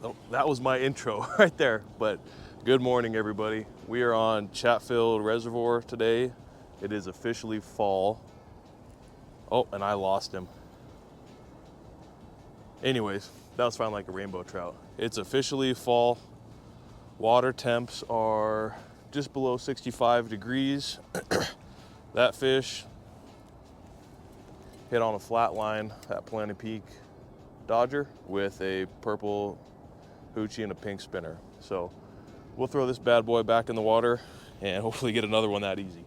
Oh, that was my intro right there. But good morning, everybody. We are on Chatfield Reservoir today. It is officially fall. Oh, and I lost him. Anyways, that was finally like a rainbow trout. It's officially fall. Water temps are just below 65 degrees. That fish hit on a flat line at Polana Peak Dodger with a purple Hoochie and a pink spinner. So we'll throw this bad boy back in the water and hopefully get another one that easy.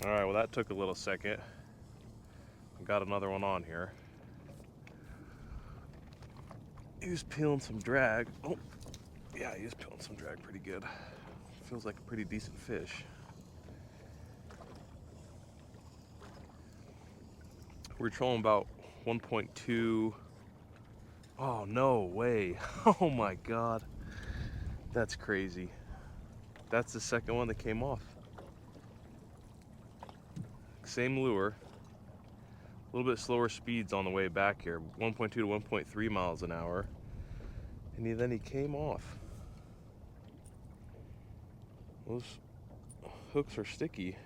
All right, well that took a little second. I got another one on here. He was peeling some drag. Oh, yeah, he was peeling some drag pretty good. Feels like a pretty decent fish. We're trolling about 1.2. Oh, no way. Oh my God. That's crazy. That's the second one that came off. Same lure. A little bit slower speeds on the way back here. 1.2 to 1.3 miles an hour. And then he came off. Those hooks are sticky.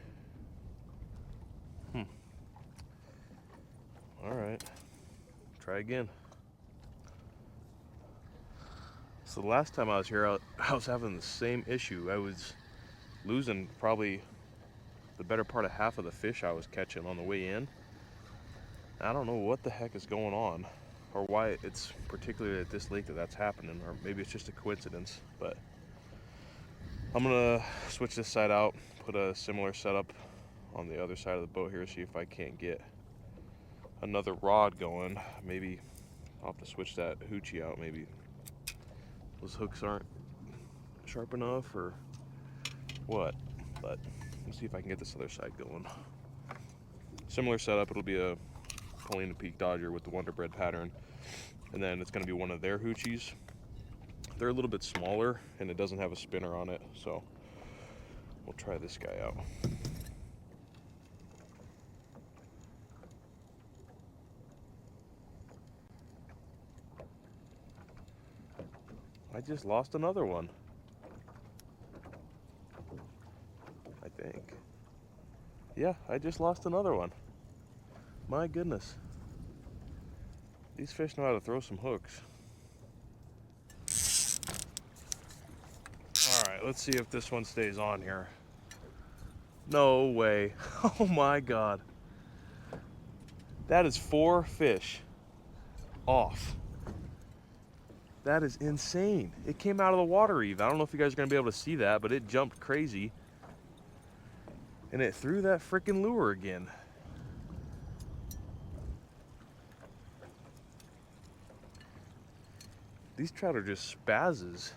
All right, try again. So the last time I was here, I was having the same issue. I was losing probably the better part of half of the fish I was catching on the way in. I don't know what the heck is going on, or why it's particularly at this lake that's happening, or maybe it's just a coincidence, but I'm gonna switch this side out, put a similar setup on the other side of the boat here, see if I can't get another rod going. Maybe I'll have to switch that Hoochie out. Maybe those hooks aren't sharp enough or what, but let's see if I can get this other side going. Similar setup, it'll be a Polana Peak Dodger with the Wonder Bread pattern, and then it's going to be one of their Hoochies. They're a little bit smaller and it doesn't have a spinner on it, so we'll try this guy out. I just lost another one, I think. Yeah, I just lost another one. My goodness. These fish know how to throw some hooks. All right, let's see if this one stays on here. No way. Oh my God. That is 4 fish off. That is insane. It came out of the water, Eve. I don't know if you guys are gonna be able to see that, but it jumped crazy. And it threw that freaking lure again. These trout are just spazzes.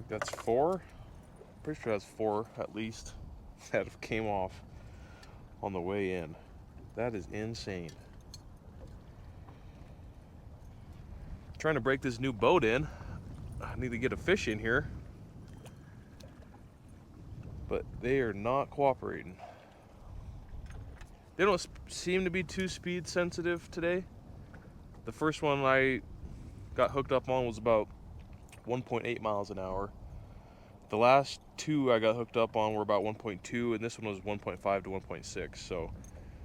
That's 4. Pretty sure that's 4 at least that came off on the way in. That is insane. Trying to break this new boat in. I need to get a fish in here, but they are not cooperating. They don't seem to be too speed sensitive today. The first one I got hooked up on was about 1.8 miles an hour. The last 2 I got hooked up on were about 1.2, and this one was 1.5 to 1.6. So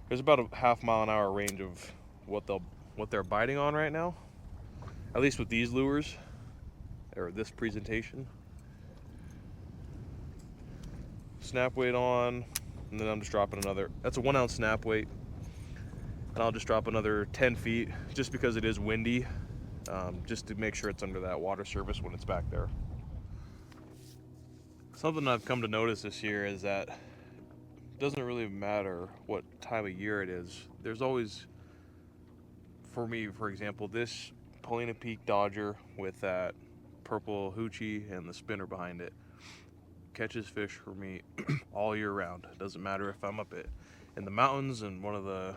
there's about a half-mile an hour range of what they're biting on right now, at least with these lures or this presentation. Snap weight on, and then I'm just dropping another. That's a 1 ounce snap weight, and I'll just drop another 10 feet just because it is windy, just to make sure it's under that water surface when it's back there. Something I've come to notice this year is that it doesn't really matter what time of year it is. There's always, for me, for example, this Polana Peak Dodger with that purple Hoochie and the spinner behind it catches fish for me all year round. It doesn't matter if I'm up in the mountains in one of the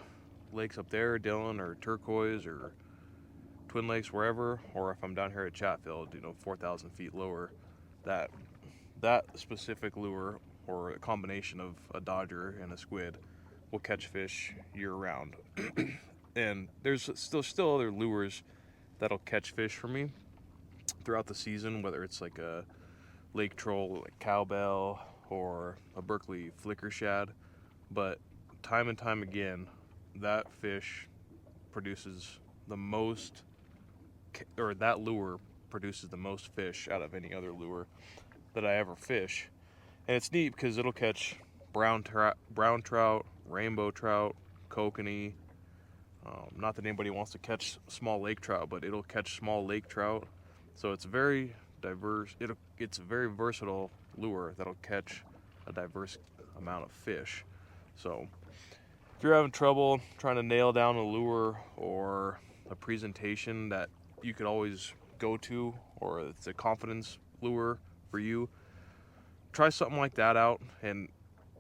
lakes up there, Dillon or Turquoise or Twin Lakes, wherever, or if I'm down here at Chatfield, 4,000 feet lower, that specific lure or a combination of a dodger and a squid will catch fish year round. And there's still other lures that'll catch fish for me throughout the season, whether it's like a lake troll like cowbell or a Berkeley flicker shad, but time and time again that fish produces the most, or that lure produces the most fish out of any other lure that I ever fish. And it's neat because it'll catch brown trout, rainbow trout, kokanee. Not that anybody wants to catch small lake trout, but it'll catch small lake trout. So it's very diverse. It's a very versatile lure that'll catch a diverse amount of fish. So if you're having trouble trying to nail down a lure or a presentation that you could always go to, or it's a confidence lure for you, try something like that out. And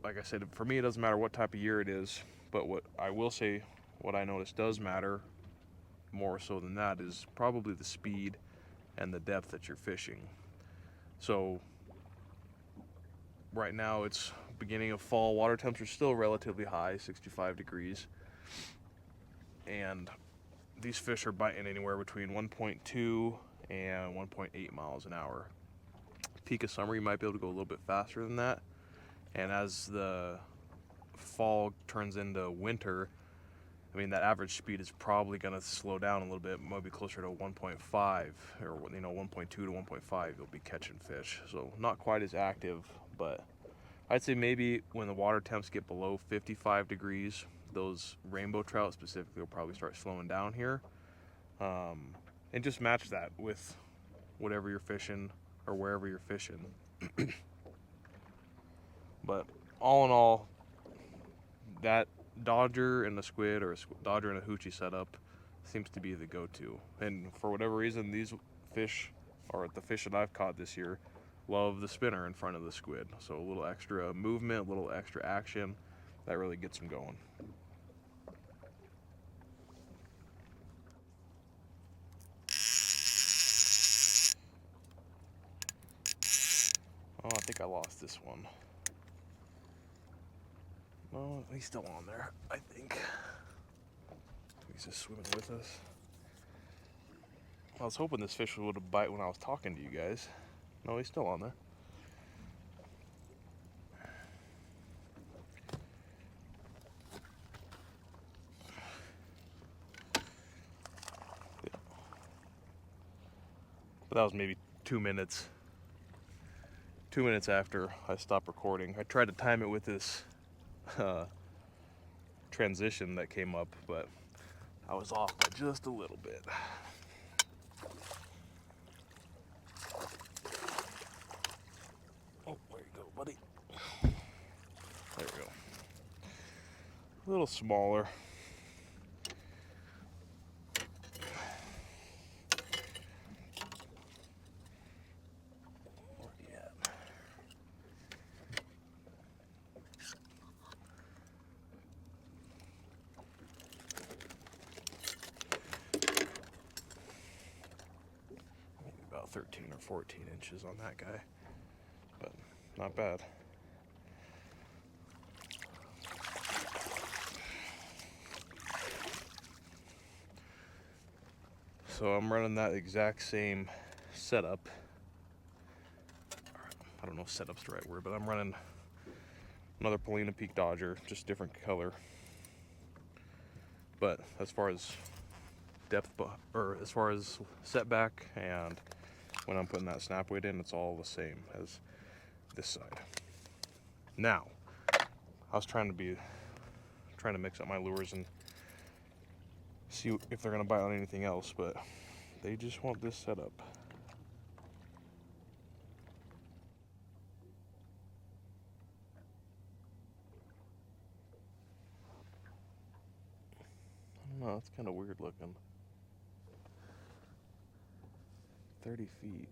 like I said, for me, it doesn't matter what type of year it is, but what I will say, what I notice does matter more so than that is probably the speed and the depth that you're fishing. So right now it's beginning of fall, water temps are still relatively high, 65 degrees, and these fish are biting anywhere between 1.2 and 1.8 miles an hour. Peak of summer, you might be able to go a little bit faster than that. And as the fall turns into winter, I mean, that average speed is probably going to slow down a little bit, maybe closer to 1.5 or 1.2 to 1.5. You'll be catching fish, so not quite as active. But I'd say maybe when the water temps get below 55 degrees, those rainbow trout specifically will probably start slowing down here. And just match that with whatever you're fishing or wherever you're fishing. But all in all, that dodger and a squid, or a dodger and a hoochie setup seems to be the go-to. And for whatever reason, these fish, or the fish that I've caught this year, love the spinner in front of the squid. So a little extra movement, a little extra action, that really gets them going. Oh, I think I lost this one. No, he's still on there, I think. He's just swimming with us. I was hoping this fish would have bite when I was talking to you guys. No, he's still on there. But that was maybe 2 minutes. 2 minutes after I stopped recording. I tried to time it with this transition that came up, but I was off by just a little bit. Oh, there you go, buddy. There we go. A little smaller. About 13 or 14 inches on that guy, but not bad. So I'm running that exact same setup. I don't know if setup's the right word, but I'm running another Polina Peak Dodger, just different color. But as far as depth, or as far as setback, and when I'm putting that snap weight in, it's all the same as this side. Now, I was trying to mix up my lures and see if they're gonna bite on anything else, but they just want this setup. I don't know, it's kind of weird looking. 30 feet.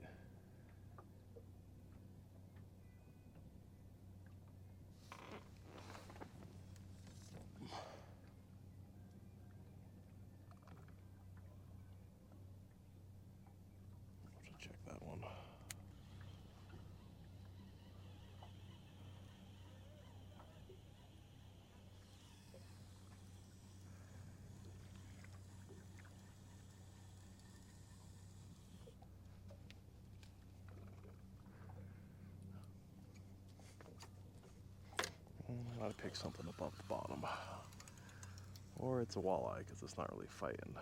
I ought to pick something up off the bottom. Or it's a walleye, because it's not really fighting.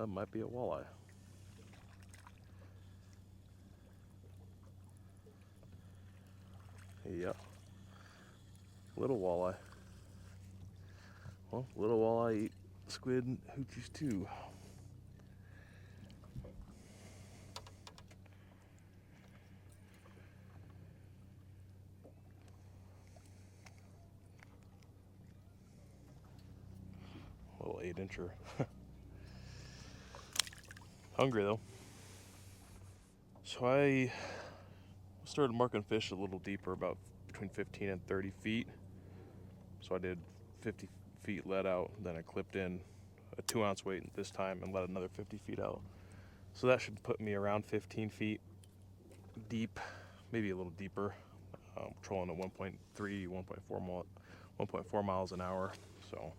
Might be a walleye. Yep. Little walleye. Well, little walleye eat squid and hoochies too. Little 8-incher. Hungry though. So I started marking fish a little deeper, about between 15 and 30 feet. So I did 50 feet let out, then I clipped in a 2-ounce weight this time and let another 50 feet out. So that should put me around 15 feet deep, maybe a little deeper. Trolling at 1.3, 1.4 miles an hour. So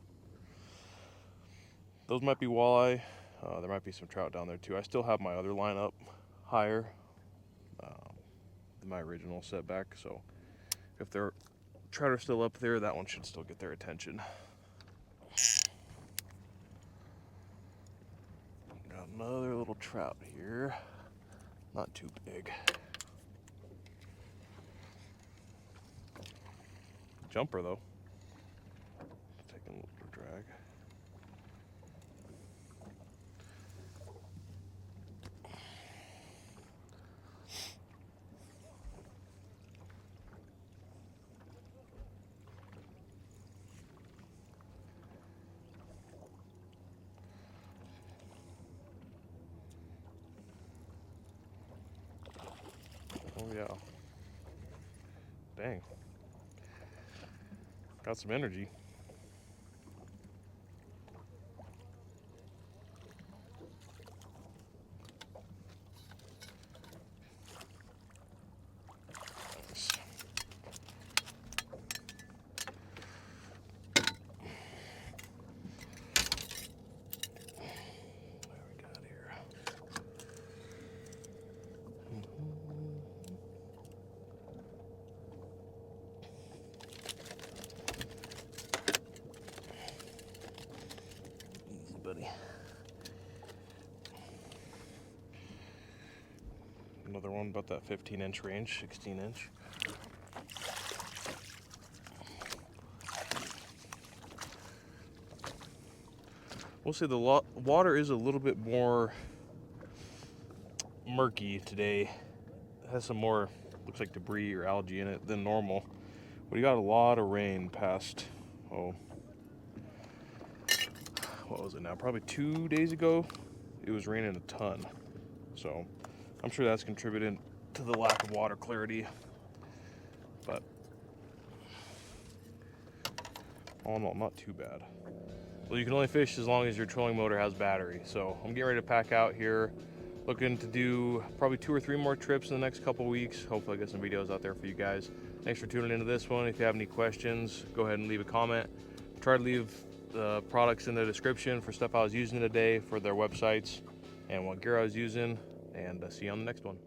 those might be walleye. There might be some trout down there too. I still have my other line up higher than my original setback. So if their trout are still up there, that one should still get their attention. Got another little trout here. Not too big. Jumper though. Taking a little drag. Oh yeah. Dang. Got some energy. Nice. What we got here? Easy, buddy. Another one about that 15-inch range, 16-inch. We'll say the water is a little bit more murky today. It has some more, looks like debris or algae in it than normal. We got a lot of rain past, what was it now? Probably 2 days ago, it was raining a ton. So I'm sure that's contributed to the lack of water clarity. But all in all, not too bad. Well, you can only fish as long as your trolling motor has battery. So I'm getting ready to pack out here. Looking to do probably 2 or 3 more trips in the next couple weeks. Hopefully I get some videos out there for you guys. Thanks for tuning into this one. If you have any questions, go ahead and leave a comment. Try to leave the products in the description for stuff I was using today for their websites and what gear I was using. And see you on the next one.